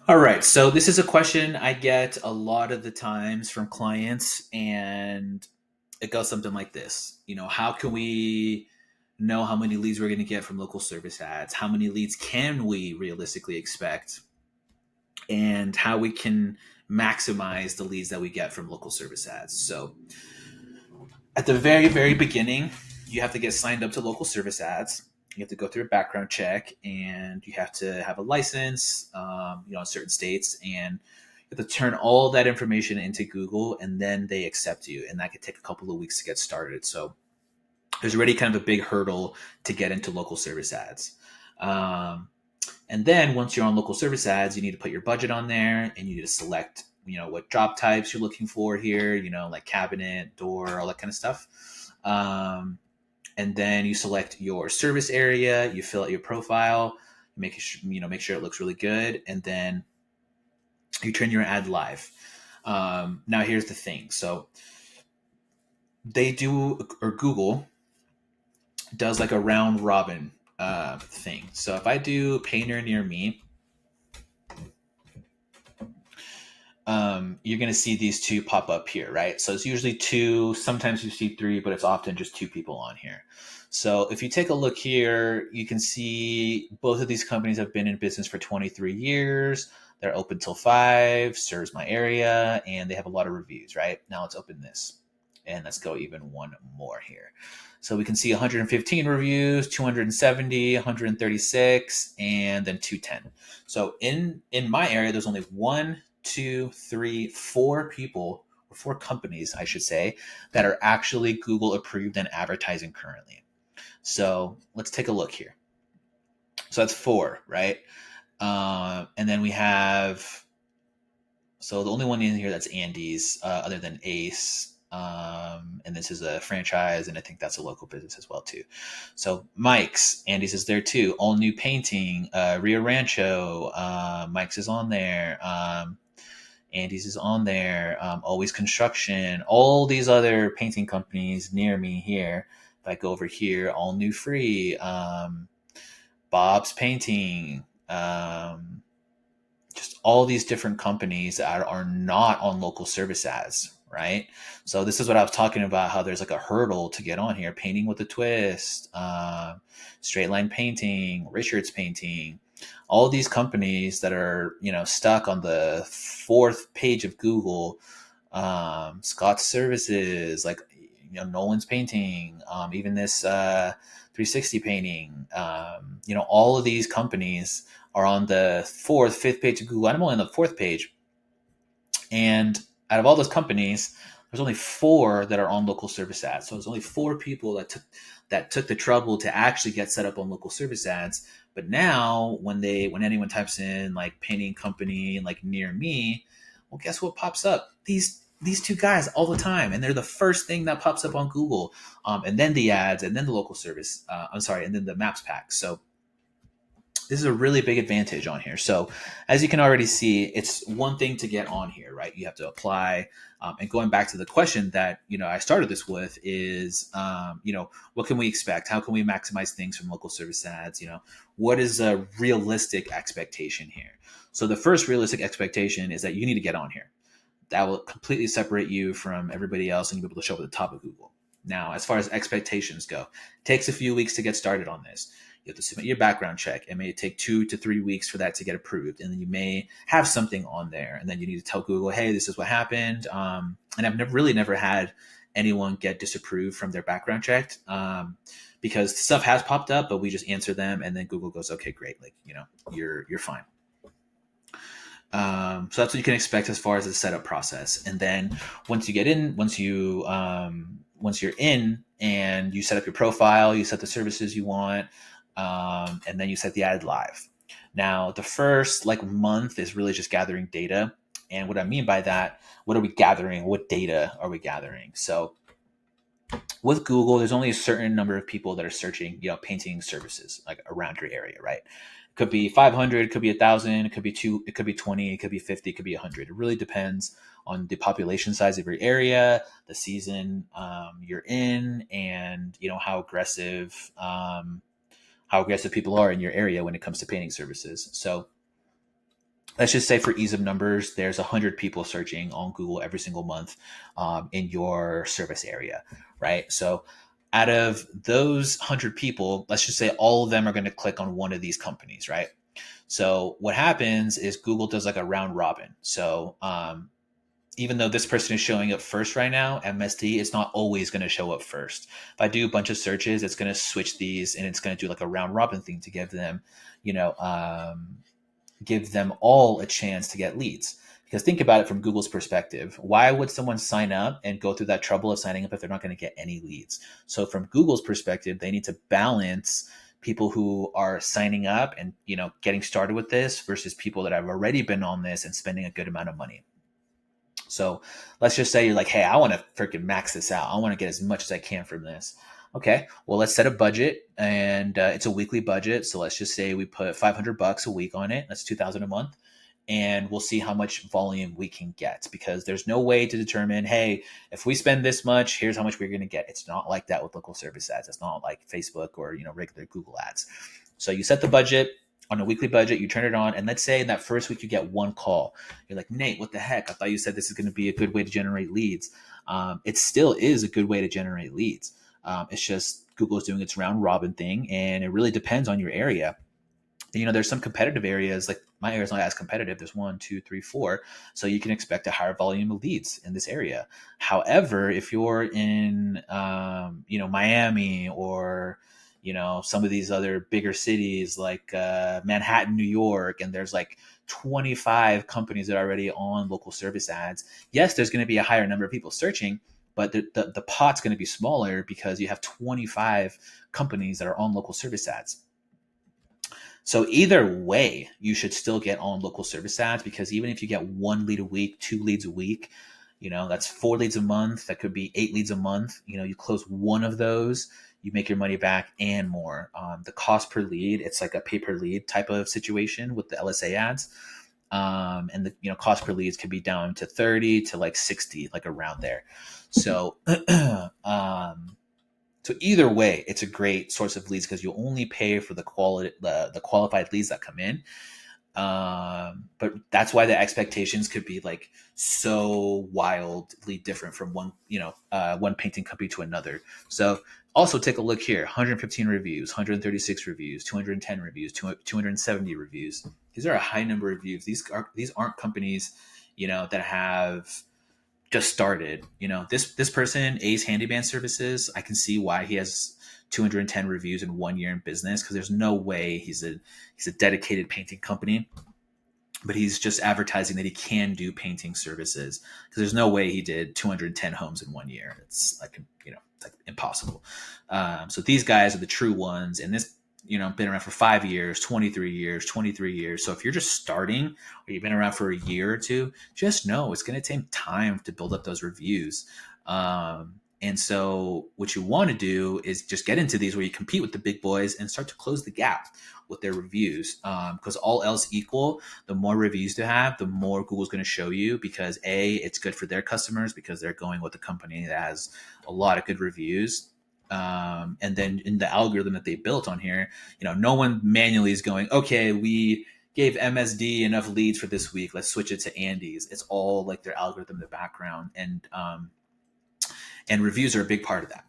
All right. So this is a question I get a lot of the times from clients, and it goes something like this. How can we know how many leads we're going to get from local service ads? How many leads can we realistically expect? And how we can maximize the leads that we get from local service ads. So at the very, very beginning, you have to get signed up to local service ads. You have to go through a background check, and you have to have a license, in certain states, and you have to turn all that information into Google, and then they accept you, and that could take a couple of weeks to get started. So there's already kind of a big hurdle to get into local service ads. Um, and then once you're on local service ads, you need to put your budget on there, and you need to select, what job types you're looking for here, like cabinet, door, all that kind of stuff. Um, and then you select your service area, you fill out your profile, make sure it looks really good, and then you turn your ad live. Now here's the thing. So they do, or Google does like a round robin thing. So if I do painter near me, you're going to see these two pop up here, right? So it's usually two, sometimes you see three, but it's often just two people on here. So if you take a look here, you can see both of these companies have been in business for 23 years. They're open till 5, serves my area, and they have a lot of reviews, right? Now let's open this. And let's go even one more here. So we can see 115 reviews, 270, 136, and then 210. So in my area, there's only one, two, three, four people, or four companies, I should say, that are actually Google approved and advertising currently. So let's take a look here. So that's four, right? And then we have, so the only one in here that's Andy's, other than Ace. And this is a franchise, and I think that's a local business as well too. So Mike's, Andy's is there too. All New Painting, Rio Rancho, Mike's is on there. Andy's is on there. Always Construction, all these other painting companies near me here. If I go over here, All New Free, Bob's Painting, just all these different companies that are not on local service ads, right? So this is what I was talking about, how there's like a hurdle to get on here. Painting with a Twist, Straight Line Painting, Richard's Painting, all these companies that are, stuck on the fourth page of Google. Scott's Services, like, Nolan's Painting, even this 360 Painting, all of these companies are on the fourth, fifth page of Google. I'm only on the fourth page. And out of all those companies, there's only four that are on local service ads. So there's only four people that took the trouble to actually get set up on local service ads. But now when anyone types in like painting company like near me, well, guess what pops up? These two guys all the time, and they're the first thing that pops up on Google, and then the ads, and then the local service. I'm sorry, and then the maps pack. So this is a really big advantage on here. So as you can already see, it's one thing to get on here, right? You have to apply. And going back to the question that, I started this with is, what can we expect? How can we maximize things from local service ads? What is a realistic expectation here? So the first realistic expectation is that you need to get on here. That will completely separate you from everybody else, and you'll be able to show up at the top of Google. Now, as far as expectations go, it takes a few weeks to get started on this. You have to submit your background check. It may take 2 to 3 weeks for that to get approved. And then you may have something on there. And then you need to tell Google, hey, this is what happened. And I've never had anyone get disapproved from their background check, because stuff has popped up, but we just answer them. And then Google goes, okay, great. Like, you're fine. So that's what you can expect as far as the setup process. And then once you get in, once you're in and you set up your profile, you set the services you want, and then you set the ad live. Now, the first like month is really just gathering data. And what I mean by that, what are we gathering? What data are we gathering? So with Google, there's only a certain number of people that are searching, painting services like around your area, right? It could be 500, it could be 1,000, it could be two, it could be 20, it could be 50, it could be 100. It really depends on the population size of your area, the season you're in, and how aggressive people are in your area when it comes to painting services. So let's just say for ease of numbers, there's 100 people searching on Google every single month in your service area, right? So out of those 100 people, let's just say all of them are going to click on one of these companies, right? So what happens is Google does like a round robin. So even though this person is showing up first right now, MSD is not always going to show up first. If I do a bunch of searches, it's going to switch these and it's going to do like a round robin thing to give them, you know, give them all a chance to get leads. Because think about it from Google's perspective. Why would someone sign up and go through that trouble of signing up if they're not going to get any leads? So from Google's perspective, they need to balance people who are signing up and, you know, getting started with this versus people that have already been on this and spending a good amount of money. So let's just say you're like, hey, I want to freaking max this out. I want to get as much as I can from this. Okay, well, let's set a budget, and it's a weekly budget. So let's just say we put $500 a week on it. That's 2,000 a month, and we'll see how much volume we can get. Because there's no way to determine, hey, if we spend this much, here's how much we're going to get. It's not like that with local service ads. It's not like Facebook or regular Google ads. So you set the budget on a weekly budget, you turn it on, and let's say in that first week you get one call. You're like, Nate, what the heck? I thought you said this is going to be a good way to generate leads. It still is a good way to generate leads. It's just Google's doing its round robin thing, and it really depends on your area. There's some competitive areas, like my area is not as competitive. There's one, two, three, four. So you can expect a higher volume of leads in this area. However, if you're in, Miami or, some of these other bigger cities like Manhattan, New York, and there's like 25 companies that are already on local service ads, yes, there's going to be a higher number of people searching, but the pot's going to be smaller because you have 25 companies that are on local service ads. So either way, you should still get on local service ads, because even if you get one lead a week, two leads a week, that's four leads a month. That could be 8 leads a month. You close one of those, you make your money back and more. The cost per lead, it's like a pay per lead type of situation with the LSA ads. And the cost per leads could be down to 30 to like 60, like around there. So so either way, it's a great source of leads because you only pay for the quality, the qualified leads that come in. But that's why the expectations could be like so wildly different from one painting company to another. So also take a look here: 115 reviews, 136 reviews, 210 reviews, 270 reviews. These are a high number of reviews. These aren't companies, that have just started. This person, A's Handyman Services, I can see why he has 210 reviews in 1 year in business, because there's no way he's a dedicated painting company, but he's just advertising that he can do painting services, because there's no way he did 210 homes in 1 year. It's like, it's like impossible. So these guys are the true ones, and this, been around for 5 years, 23 years, 23 years. So if you're just starting, or you've been around for a year or two, just know it's going to take time to build up those reviews. And so what you want to do is just get into these where you compete with the big boys and start to close the gap with their reviews. Because all else equal, the more reviews you have, the more Google's going to show you, because it's good for their customers because they're going with a company that has a lot of good reviews. And then in the algorithm that they built on here, no one manually is going, okay, we gave MSD enough leads for this week, let's switch it to Andy's. It's all like their algorithm in the background, and reviews are a big part of that.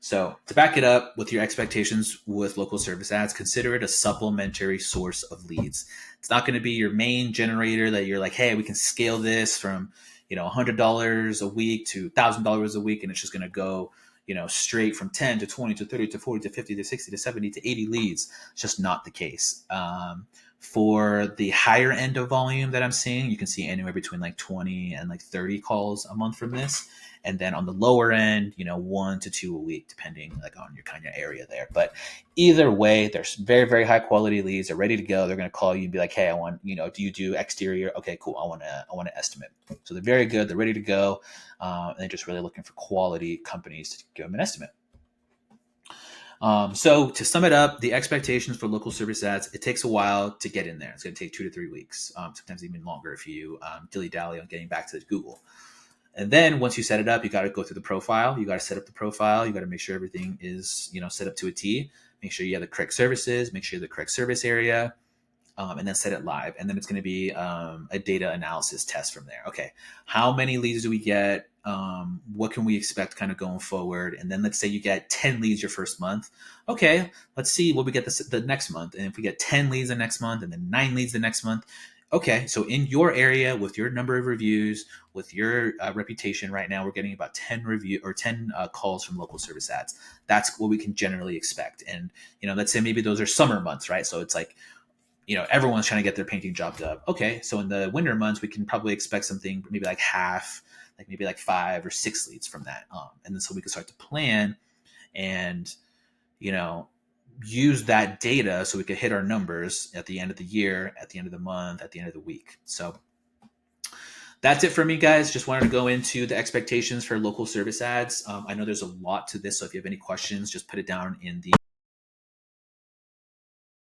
So to back it up with your expectations with local service ads, consider it a supplementary source of leads. It's not going to be your main generator that you're like, hey, we can scale this from $100 a week to $1,000 a week, and it's just going to go straight from 10 to 20 to 30 to 40 to 50 to 60 to 70 to 80 leads. It's just not the case. For the higher end of volume that I'm seeing, you can see anywhere between like 20 and like 30 calls a month from this. And then on the lower end, 1 to 2 a week, depending like on your kind of area there. But either way, there's very, very high quality leads. They're ready to go. They're going to call you and be like, hey, I want, do you do exterior? Okay, cool. I want to estimate. So they're very good. They're ready to go. And they're just really looking for quality companies to give them an estimate. So to sum it up, the expectations for local service ads, it takes a while to get in there. It's going to take 2 to 3 weeks, sometimes even longer if you dilly-dally on getting back to Google. And then once you set it up, you got to go through the profile. You got to set up the profile. You got to make sure everything is, set up to a T. Make sure you have the correct services. Make sure you have the correct service area. and then set it live. And then it's going to be a data analysis test from there. Okay, how many leads do we get? What can we expect kind of going forward? And then let's say you get 10 leads your first month. Okay, let's see what we get the next month. And if we get 10 leads the next month and then 9 leads the next month, okay, so in your area with your number of reviews, with your reputation right now, we're getting about 10 review or 10 calls from local service ads. That's what we can generally expect. And, let's say maybe those are summer months, right? So it's like, everyone's trying to get their painting job done. Okay, so in the winter months, we can probably expect something maybe like half, like maybe like 5 or 6 leads from that. And then so we can start to plan and, you know, use that data so we could hit our numbers at the end of the year, at the end of the month, at the end of the week. So that's it for me, guys. Just wanted to go into the expectations for local service ads. I know there's a lot to this, so if you have any questions, just put it down in the